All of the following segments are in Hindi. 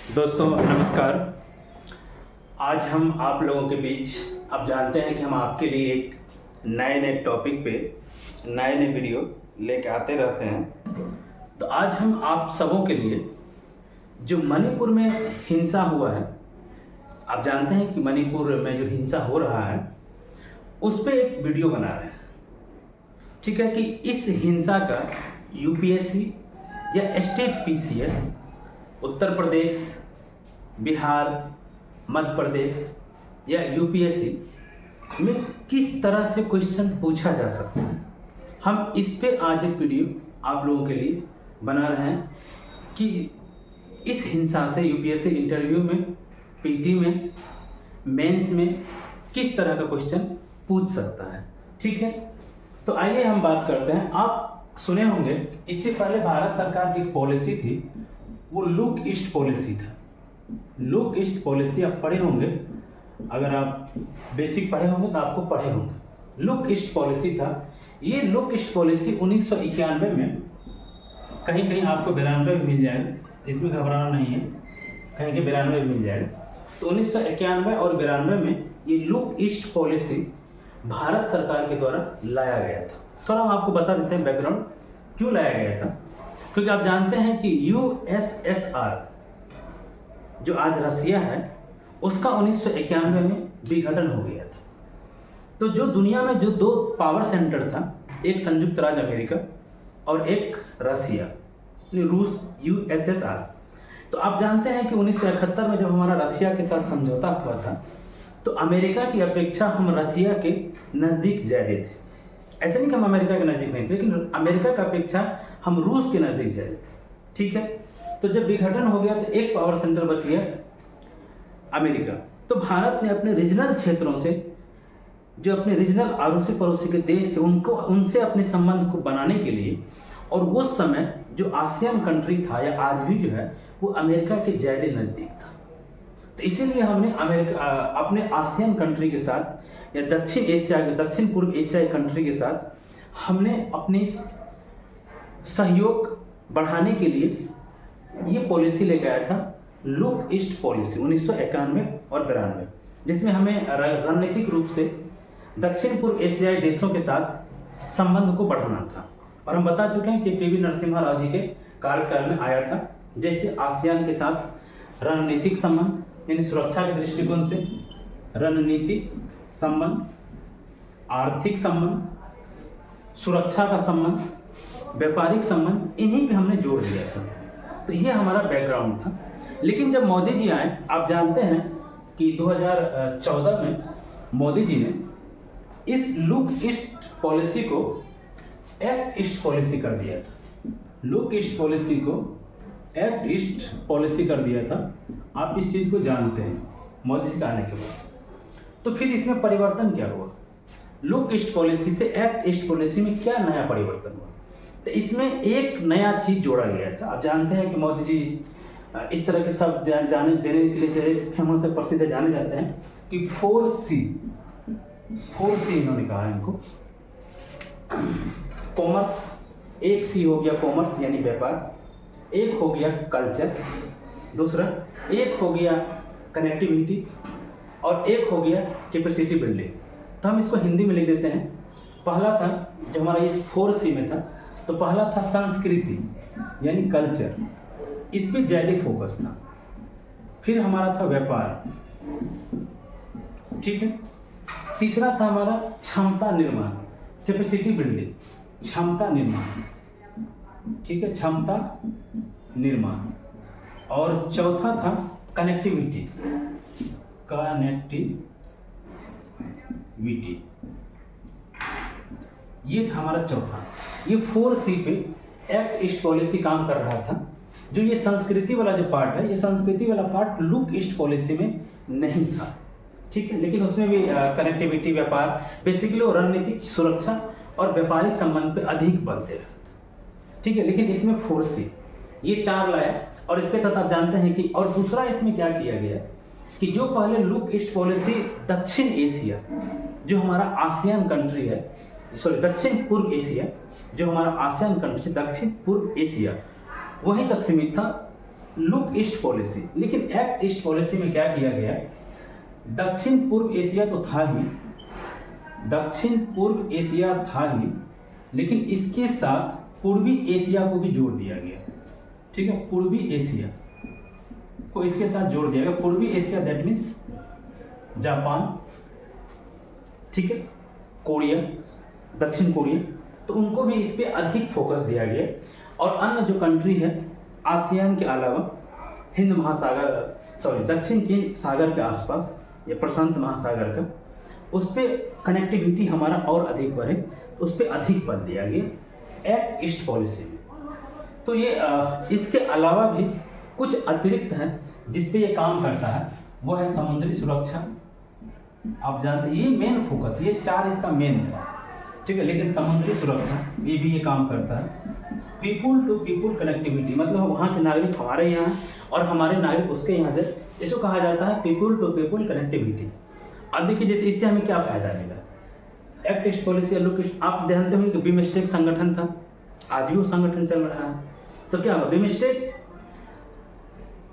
दोस्तों नमस्कार। आज हम आप लोगों के बीच, आप जानते हैं कि हम आपके लिए एक नए नए टॉपिक पे नए नए वीडियो लेके आते रहते हैं। तो आज हम आप सबों के लिए जो मणिपुर में हिंसा हुआ है, आप जानते हैं कि मणिपुर में जो हिंसा हो रहा है उस पे एक वीडियो बना रहे हैं। ठीक है कि इस हिंसा का यूपीएससी या स्टेट पीसीएस, उत्तर प्रदेश, बिहार, मध्य प्रदेश या यूपीएससी में किस तरह से क्वेश्चन पूछा जा सकता है, हम इस पे आज एक वीडियो आप लोगों के लिए बना रहे हैं कि इस हिंसा से यूपीएससी इंटरव्यू में, पीटी में, मेंस में किस तरह का क्वेश्चन पूछ सकता है। ठीक है, तो आइए हम बात करते हैं। आप सुने होंगे इससे पहले भारत सरकार की एक पॉलिसी थी, वो लुक ईस्ट पॉलिसी था। लुक ईस्ट पॉलिसी आप पढ़े होंगे, अगर आप बेसिक पढ़े होंगे तो आपको पढ़े होंगे। लुक ईस्ट पॉलिसी था। ये लुक ईस्ट पॉलिसी 1991 में, कहीं कहीं आपको 92 में मिल जाएगा, इसमें घबराना नहीं है, कहीं कहीं 92 में मिल जाएगा। तो 1991 और 92 में ये लुक ईस्ट पॉलिसी भारत सरकार के द्वारा लाया गया था। थोड़ा हम आपको बता देते हैं बैकग्राउंड क्यों लाया गया था। क्योंकि आप जानते हैं कि यूएसएसआर जो आज रसिया है, उसका 1991 में विघटन हो गया था। तो जो दुनिया में जो दो पावर सेंटर था, एक संयुक्त राज्य अमेरिका और एक रसिया, रूस, यूएसएसआर। तो आप जानते हैं कि 1971 में जब हमारा रसिया के साथ समझौता हुआ था, तो अमेरिका की अपेक्षा हम रसिया के नज़दीक ज़्यादा थे। ऐसे नहीं कि हम अमेरिका के नज़दीक नहीं थे, लेकिन अमेरिका की अपेक्षा हम रूस के नज़दीक ज़्यादा थे। ठीक है, तो जब विघटन हो गया तो एक पावर सेंटर बच गया, अमेरिका। तो भारत ने अपने रीजनल क्षेत्रों से, जो अपने रीजनल अड़ोसी पड़ोसी के देश थे, उनसे अपने संबंध को बनाने के लिए, और उस समय जो आसियान कंट्री था या आज भी जो है, वो अमेरिका के ज़्यादा नज़दीक था। तो इसीलिए हमने अपने आसियान कंट्री के साथ या दक्षिण पूर्व एशियाई कंट्री के साथ हमने अपनी सहयोग बढ़ाने के लिए ये पॉलिसी लेकर आया था, लुक ईस्ट पॉलिसी 1991 और 92, जिसमें हमें रणनीतिक रूप से दक्षिण पूर्व एशियाई देशों के साथ संबंध को बढ़ाना था। और हम बता चुके हैं कि पीवी नरसिम्हा राव जी के कार्यकाल में आया था, जैसे आसियान के साथ रणनीतिक संबंध, यानी सुरक्षा के दृष्टिकोण से रणनीतिक संबंध, आर्थिक संबंध, सुरक्षा का संबंध, व्यापारिक संबंध, इन्हीं पे हमने जोड़ दिया था। तो ये हमारा बैकग्राउंड था। लेकिन जब मोदी जी आए, आप जानते हैं कि 2014 में मोदी जी ने इस लुक ईस्ट पॉलिसी को एक्ट ईस्ट पॉलिसी कर दिया था। लुक ईस्ट पॉलिसी को एक्ट ईस्ट पॉलिसी कर दिया था। आप इस चीज़ को जानते हैं मोदी जी के आने के बाद। तो फिर इसमें परिवर्तन क्या हुआ? लुक ईस्ट पॉलिसी से एक्ट ईस्ट पॉलिसी में क्या नया परिवर्तन हुआ? तो इसमें एक नया चीज़ जोड़ा गया था। आप जानते हैं कि मोदी जी इस तरह के शब्द जाने देने के लिए फेमस है, प्रसिद्ध जाने जाते हैं कि 4C इन्होंने कहा है इनको। कॉमर्स, एक सी हो गया कॉमर्स यानी व्यापार, एक हो गया कल्चर, दूसरा एक हो गया कनेक्टिविटी, और एक हो गया कैपेसिटी बिल्डिंग। तो हम इसको हिंदी में लिख देते हैं। पहला था जो हमारा इस 4C में था, तो पहला था संस्कृति यानी कल्चर, इस पे ज़्यादा फोकस था। फिर हमारा था व्यापार, ठीक है। तीसरा था हमारा क्षमता निर्माण, कैपेसिटी बिल्डिंग, क्षमता निर्माण, ठीक है, क्षमता निर्माण। और चौथा था कनेक्टिविटी, ये था हमारा चौथा। ये 4C पे एक्ट ईस्ट पॉलिसी काम कर रहा था। जो ये संस्कृति वाला जो पार्ट है, ये संस्कृति वाला पार्ट लुक ईस्ट पॉलिसी में नहीं था, ठीक है। लेकिन उसमें भी कनेक्टिविटी, व्यापार, बेसिकली वो रणनीतिक, सुरक्षा और व्यापारिक संबंध पे अधिक बल दे रहा था, ठीक है। लेकिन इसमें 4C ये चार लाया, और इसके तहत आप जानते हैं कि, और दूसरा इसमें क्या किया गया कि जो पहले लुक ईस्ट पॉलिसी दक्षिण एशिया, जो हमारा आसियान कंट्री है, दक्षिण पूर्व एशिया, जो हमारा आसियान कंट्री, दक्षिण पूर्व एशिया वहीं तक सीमित था। Look east policy. लेकिन एक्ट ईस्ट पॉलिसी में क्या किया गया, दक्षिण पूर्व एशिया तो था ही, दक्षिण पूर्व एशिया था ही, लेकिन इसके साथ पूर्वी एशिया को भी जोड़ दिया गया। ठीक है, पूर्वी एशिया को इसके साथ जोड़ दिया गया। पूर्वी एशिया दैट मीन्स जापान, ठीक है, कोरिया, दक्षिण कोरिया, तो उनको भी इस पे अधिक फोकस दिया गया। और अन्य जो कंट्री है आसियान के अलावा हिंद महासागर, सॉरी दक्षिण चीन सागर के आसपास या प्रशांत महासागर का, उस पर कनेक्टिविटी हमारा और अधिक बढ़े, उस पर अधिक बल दिया गया एक्ट ईस्ट पॉलिसी में। तो ये इसके अलावा भी कुछ अतिरिक्त है जिस पे ये काम करता है, वो है समुद्री सुरक्षा। आप जानते हैं ये मेन फोकस, ये 4 इसका मेन था, ठीक है। लेकिन समुद्री सुरक्षा ये भी ये काम करता है। पीपुल टू पीपुल कनेक्टिविटी, मतलब वहाँ के नागरिक हमारे यहाँ हैं और हमारे नागरिक उसके यहाँ से, इसको कहा जाता है पीपुल टू पीपुल कनेक्टिविटी। अब देखिए जैसे इससे हमें क्या फायदा मिला, एक्ट ईस्ट पॉलिसी या लुक ईस्ट। आप जानते होंगे कि बिमस्टेक संगठन था, आज भी वो संगठन चल रहा है। तो क्या हुआ, बिमस्टेक,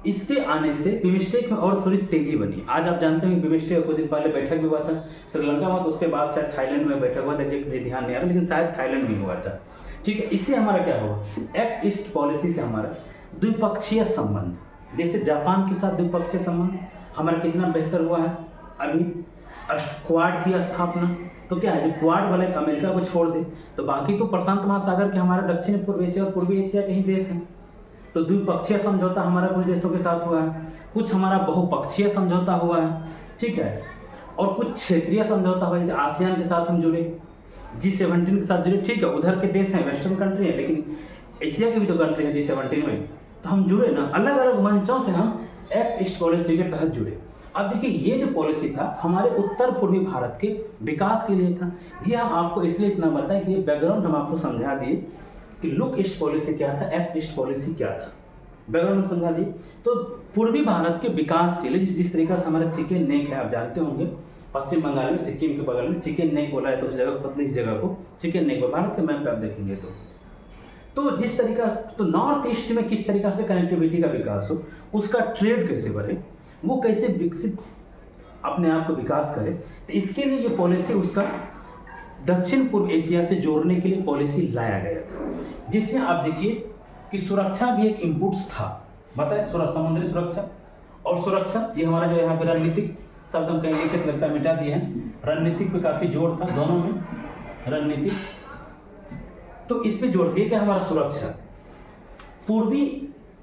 इसके आने से बिमस्टेक में और थोड़ी तेजी बनी। आज आप जानते हैं कि बिमस्टेक कुछ दिन पहले बैठक भी हुआ था श्रीलंका में, तो उसके बाद शायद थाईलैंड में बैठक हुआ था, मुझे ध्यान नहीं आ रहा, लेकिन शायद थाईलैंड में हुआ था। ठीक है, इससे हमारा क्या हुआ, एक्ट ईस्ट पॉलिसी से हमारा द्विपक्षीय संबंध, जैसे जापान के साथ द्विपक्षीय संबंध हमारा कितना बेहतर हुआ है। अभी क्वाड की स्थापना, तो क्या है, जो क्वाड वाले अमेरिका को छोड़ दे तो बाकी तो प्रशांत महासागर के हमारे दक्षिण पूर्व एशिया और पूर्वी एशिया के ही देश हैं। तो द्विपक्षीय समझौता हमारा कुछ देशों के साथ हुआ है, कुछ हमारा बहुपक्षीय समझौता हुआ है, ठीक है, और कुछ क्षेत्रीय समझौता हुआ, जैसे आसियान के साथ हम जुड़े, G17 के साथ जुड़े, ठीक है, उधर के देश हैं, वेस्टर्न कंट्री है, लेकिन एशिया की भी तो कंट्री है G17 में, तो हम जुड़े ना, अलग अलग मंचों से हम एक्ट ईस्ट पॉलिसी के तहत जुड़े। अब देखिए ये जो पॉलिसी था हमारे उत्तर पूर्वी भारत के विकास के लिए था। ये हम आपको इसलिए इतना बताएं कि ये बैकग्राउंड हम आपको समझा दिए कि लुक ईस्ट पॉलिसी क्या था, एक्ट ईस्ट पॉलिसी क्या था, बैकग्राउंड समझा दिए। तो पूर्वी भारत के विकास के लिए जिस तरीका से हमारा चिकन नेक है, आप जानते होंगे पश्चिम बंगाल में सिक्किम के बगल में चिकन नेक बोला है, तो उस जगह को पतली, इस जगह को चिकन नेक, भारत के मैप पे आप देखेंगे तो जिस तरीका, तो नॉर्थ ईस्ट में किस तरीका से कनेक्टिविटी का विकास हो, उसका ट्रेड कैसे बढ़े, वो कैसे विकसित अपने आप को विकास करे, तो इसके लिए ये पॉलिसी उसका दक्षिण पूर्व एशिया से जोड़ने के लिए पॉलिसी लाया गया था। जिसमें आप देखिए कि सुरक्षा भी एक इनपुट्स था, बताए समुद्री सुरक्षा और सुरक्षा, ये हमारा जो यहाँ पे रणनीतिक शब्द हम कहीं लिखित लगता है मिटा दिए हैं, रणनीतिक पे काफी जोर था दोनों में, रणनीतिक, तो इस पे जोड़ दिए कि हमारा सुरक्षा पूर्वी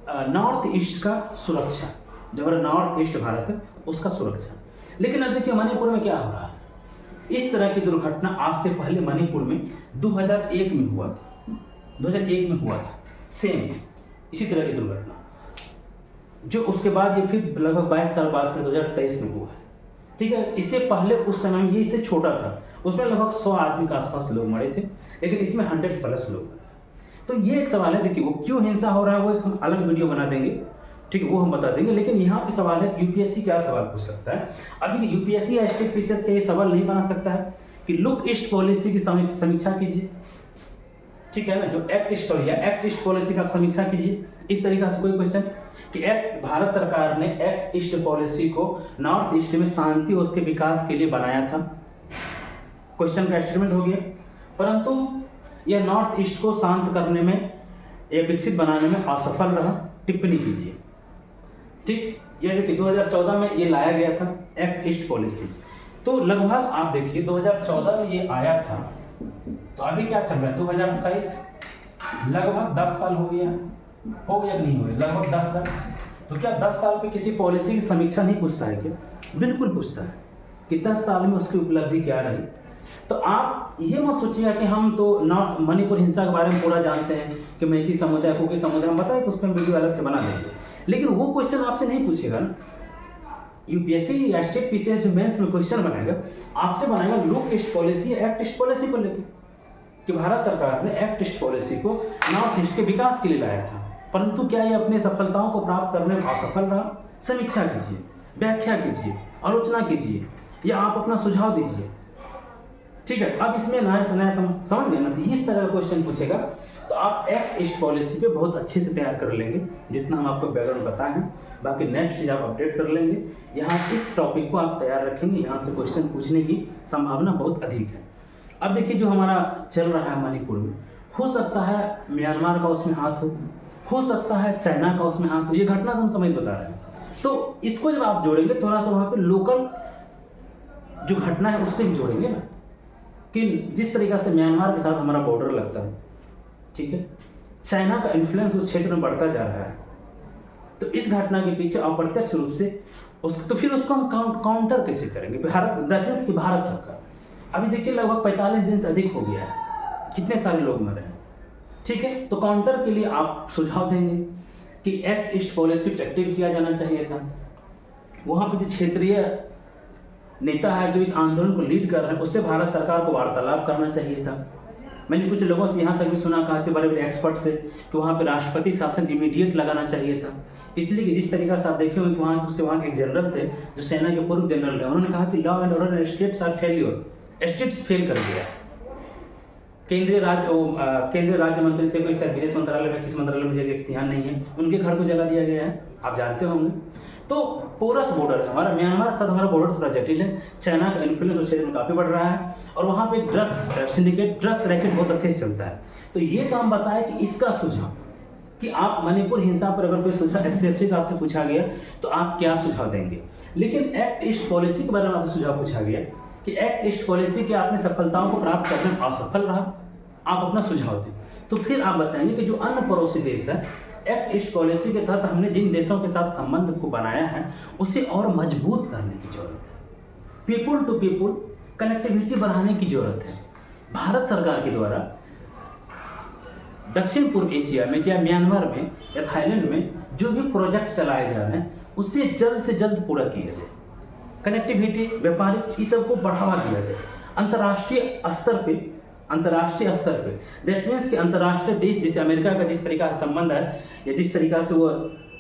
नॉर्थ ईस्ट का सुरक्षा, जो हमारा नॉर्थ ईस्ट भारत है उसका सुरक्षा। लेकिन अब देखिए मणिपुर में क्या हो रहा है, इस तरह की दुर्घटना आज से पहले मणिपुर में 2001 में हुआ था, 2001 में हुआ था सेम इसी तरह की दुर्घटना, जो उसके बाद ये फिर लगभग 22 साल बाद फिर 2023 में हुआ है, ठीक है। इससे पहले उस समय में ये इससे छोटा था, उसमें लगभग 100 आदमी के आसपास लोग मरे थे, लेकिन इसमें 100+ लोग मरे। तो ये एक सवाल है, देखिए वो क्यों हिंसा हो रहा है वो एक हम अलग वीडियो बना देंगे, ठीक है, वो हम बता देंगे। लेकिन यहाँ पे सवाल है यूपीएससी क्या सवाल पूछ सकता है। अब देखिए यूपीएससी या स्टेट पीसीएस का ये सवाल नहीं बना सकता है कि लुक ईस्ट पॉलिसी की समीक्षा कीजिए, ठीक है ना, जो एक्ट ईस्ट पॉलिसी का समीक्षा कीजिए, इस तरीका से कोई क्वेश्चन कि एक्ट भारत सरकार ने एक्ट ईस्ट पॉलिसी को नॉर्थ ईस्ट में शांति और उसके विकास के लिए बनाया था, क्वेश्चन का स्टेटमेंट हो गया, परंतु यह नॉर्थ ईस्ट को शांत करने में या विकसित बनाने में असफल रहा, टिप्पणी कीजिए, ठीक। ये देखिए 2014 में ये लाया गया था एक्ट ईस्ट पॉलिसी, तो लगभग आप देखिए 2014 में ये आया था, तो अभी क्या चल रहा है 2023, लगभग 10 साल हो गया कि नहीं हुए, लगभग 10 साल। तो क्या 10 साल पे किसी पॉलिसी की समीक्षा नहीं पूछता है क्या, बिल्कुल पूछता है कि 10 साल में उसकी उपलब्धि क्या रही। तो आप ये मत सोचिएगा कि हम तो नॉर्थ मणिपुर हिंसा के बारे में पूरा जानते हैं कि मैती समुदाय, कुकी समुदाय, हम बताए कि उस पर वीडियो अलग से बना देंगे, लेकिन वो क्वेश्चन आपसे नहीं पूछेगा ना। यूपीएससी या स्टेट पीसीएस जो मेंस में क्वेश्चन बनाएगा आपसे बनाएगा लुक ईस्ट पॉलिसी या एक्ट ईस्ट पॉलिसी को लेकर, कि भारत सरकार ने एक्ट ईस्ट पॉलिसी को नॉर्थ ईस्ट के विकास के लिए लाया था, परंतु क्या ये अपने सफलताओं को प्राप्त करने में असफल रहा। समीक्षा कीजिए, व्याख्या कीजिए, आलोचना कीजिए, या आप अपना सुझाव दीजिए, ठीक है। अब इसमें नया समझ गए ना, तो इस तरह का क्वेश्चन पूछेगा तो आप एक्ट ईस्ट पॉलिसी पे बहुत अच्छे से तैयार कर लेंगे, जितना हम आपको बैकग्राउंड बताए हैं। बाकी नेक्स्ट चीज़ आप अपडेट कर लेंगे। यहाँ इस टॉपिक को आप तैयार रखेंगे, यहाँ से क्वेश्चन पूछने की संभावना बहुत अधिक है। अब देखिए जो हमारा चल रहा है मणिपुर में, हो सकता है म्यांमार का उसमें हाथ हो सकता है चाइना का उसमें हाथ हो, ये घटना से हम समझ बता रहे हैं। तो इसको जब आप जोड़ेंगे थोड़ा सा वहाँ पे लोकल जो घटना है उससे भी जोड़ेंगे ना, कि जिस तरीक़ा से म्यांमार के साथ हमारा बॉर्डर लगता है, ठीक है, चाइना का इन्फ्लुएंस उस क्षेत्र में बढ़ता जा रहा है, तो इस घटना के पीछे अप्रत्यक्ष रूप से तो फिर उसको हम काउंटर कैसे करेंगे? भारत की भारत सरकार, अभी देखिए लगभग 45 दिन से अधिक हो गया है, कितने सारे लोग मरे हैं, ठीक है। तो काउंटर के लिए आप सुझाव देंगे कि एक्ट ईस्ट पॉलिसी को एक्टिव किया जाना चाहिए था। वहाँ पे जो क्षेत्रीय नेता है जो इस आंदोलन को लीड कर रहे हैं, उससे भारत सरकार को वार्तालाप करना चाहिए था। मैंने कुछ लोगों से यहाँ तक भी सुना, कहा थे बड़े बड़े एक्सपर्ट से, कि वहाँ पे राष्ट्रपति शासन इमीडिएट लगाना चाहिए था। इसलिए कि जिस तरीका से आप देखे होंगे कि वहाँ के एक जनरल थे जो सेना के पूर्व जनरल थे, उन्होंने कहा कि law and order states are failure, states fail कर दिया। केंद्रीय राज्य मंत्री थे, कोई शायद विदेश मंत्रालय में, किस मंत्रालय में, मुझे ध्यान नहीं है, उनके घर को जला दिया गया है, आप जानते होंगे। तो पोरस बॉर्डर है हमारा, म्यांमार के साथ हमारा बॉर्डर थोड़ा जटिल है, चाइना का इन्फ्लुएंस उस क्षेत्र में काफ़ी बढ़ रहा है, और वहाँ पे ड्रग्स सिंडिकेट, ड्रग्स रैकेट बहुत अच्छे से चलता है। तो ये तो हम बताएं कि इसका सुझाव, कि आप मणिपुर हिंसा पर अगर कोई सुझाव स्पेसिफिक आपसे पूछा गया तो आप क्या सुझाव देंगे। लेकिन एक्ट ईस्ट पॉलिसी के बारे में आपसे सुझाव पूछा गया कि एक्ट ईस्ट पॉलिसी के आपने सफलताओं को प्राप्त करने में असफल रहा, आप अपना सुझाव दें। तो फिर आप बताएंगे कि जो अन्य पड़ोसी देश है, एक्ट ईस्ट पॉलिसी के तहत हमने जिन देशों के साथ संबंध को बनाया है उसे और मजबूत करने की जरूरत है, पीपुल टू पीपुल कनेक्टिविटी बढ़ाने की जरूरत है। भारत सरकार के द्वारा दक्षिण पूर्व एशिया में या म्यांमार में या थाईलैंड में जो भी प्रोजेक्ट चलाए जा रहे हैं उसे जल्द से जल्द पूरा किया जाए, कनेक्टिविटी, व्यापारिक, इस सब को बढ़ावा दिया जाए अंतर्राष्ट्रीय स्तर पे। दैट मीन्स कि अंतर्राष्ट्रीय देश, जैसे अमेरिका का जिस तरीका से संबंध है, या जिस तरीका से वो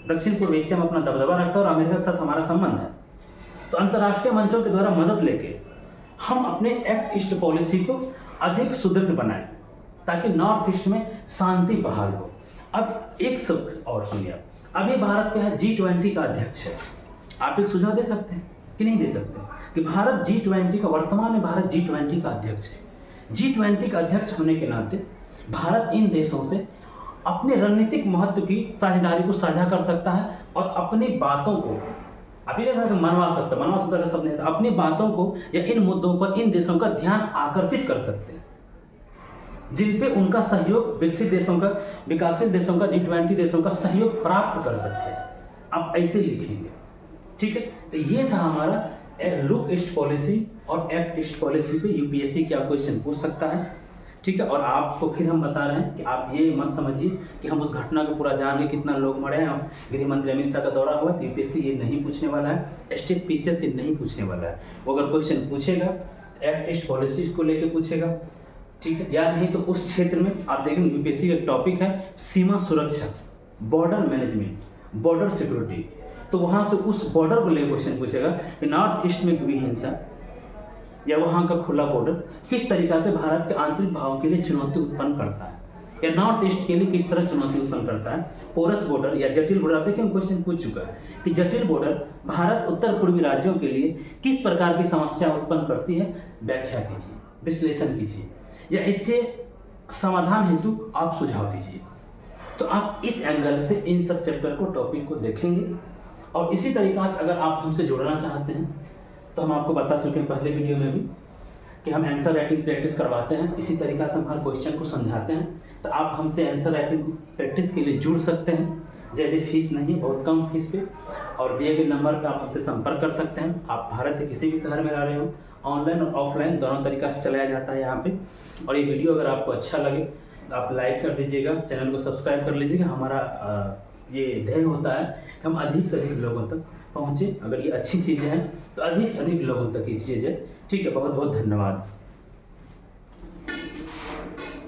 दक्षिण पूर्व एशिया में अपना दबदबा रखता है और अमेरिका के साथ हमारा संबंध है, तो अंतर्राष्ट्रीय मंचों के द्वारा मदद लेके हम अपने एक्ट ईस्ट पॉलिसी को अधिक सुदृढ़ बनाएं ताकि नॉर्थ ईस्ट में शांति बहाल हो। अब एक सब और सुनिए, अभी भारत क्या है, G20 का अध्यक्ष है। आप एक सुझाव दे सकते हैं कि नहीं दे सकते कि भारत G20 का, वर्तमान में भारत G20 का अध्यक्ष है। G20 का अध्यक्ष होने के नाते भारत इन देशों से अपने रणनीतिक महत्व की साझेदारी को साझा कर सकता है और अपनी बातों को, मनवा सकता शब्द नहीं था, अपनी बातों को या इन मुद्दों पर इन देशों का ध्यान आकर्षित कर सकते हैं जिन पे उनका सहयोग, विकसित देशों का, विकासशील देशों का, G20 देशों का सहयोग प्राप्त कर सकते हैं। आप ऐसे लिखेंगे, ठीक है। तो ये था हमारा लुक ईस्ट पॉलिसी और एक्ट ईस्ट पॉलिसी पे यूपीएससी क्या क्वेश्चन पूछ सकता है, ठीक है। और आपको फिर हम बता रहे हैं कि आप ये मत समझिए कि हम उस घटना को पूरा जान के कितना लोग मरे हैं, गृह मंत्री अमित शाह का दौरा हुआ, तो यूपीएससी ये नहीं पूछने वाला है, स्टेट पीसीएस ये नहीं पूछने वाला है। वो अगर क्वेश्चन पूछेगा एक्ट ईस्ट पॉलिसी को लेकर पूछेगा, ठीक है, या नहीं तो उस क्षेत्र में आप देखेंगे यूपीएससी का टॉपिक है सीमा सुरक्षा, बॉर्डर मैनेजमेंट, बॉर्डर सिक्योरिटी, तो वहाँ से उस बॉर्डर को लेकर क्वेश्चन पूछेगा कि नॉर्थ ईस्ट में हुई हिंसा या वहाँ का खुला बॉर्डर किस तरीका से भारत के आंतरिक भावों के लिए चुनौती उत्पन्न करता है, या नॉर्थ ईस्ट के लिए किस तरह चुनौती उत्पन्न करता है। पोरस बॉर्डर या जटिल बॉर्डर, देखिए क्वेश्चन पूछ चुका है कि जटिल बॉर्डर भारत उत्तर पूर्वी राज्यों के लिए किस प्रकार की समस्या उत्पन्न करती है, व्याख्या कीजिए, विश्लेषण कीजिए, या इसके समाधान हेतु आप सुझाव दीजिए। तो आप इस एंगल से इन सब चैप्टर को, टॉपिक को देखेंगे। और इसी तरीक़ा से अगर आप हमसे जुड़ना चाहते हैं तो हम आपको बता चुके हैं पहले वीडियो में भी कि हम आंसर राइटिंग प्रैक्टिस करवाते हैं, इसी तरीक़ा से हम हर क्वेश्चन को समझाते हैं। तो आप हमसे आंसर राइटिंग प्रैक्टिस के लिए जुड़ सकते हैं, ज़्यादा फीस नहीं, बहुत कम फीस पे, और दिए गए नंबर पे आप हमसे संपर्क कर सकते हैं। आप भारत के किसी भी शहर में रह रहे हो, ऑनलाइन और ऑफलाइन दोनों तरीक़ा से चलाया जाता है यहाँ पे। और ये वीडियो अगर आपको अच्छा लगे तो आप लाइक कर दीजिएगा, चैनल को सब्सक्राइब कर लीजिएगा। हमारा ये ध्येय होता है कि हम अधिक से अधिक लोगों तक पहुँचे। अगर ये अच्छी चीज़ें हैं तो अधिक से अधिक लोगों तक ये चीज़ें, ठीक है। बहुत बहुत धन्यवाद।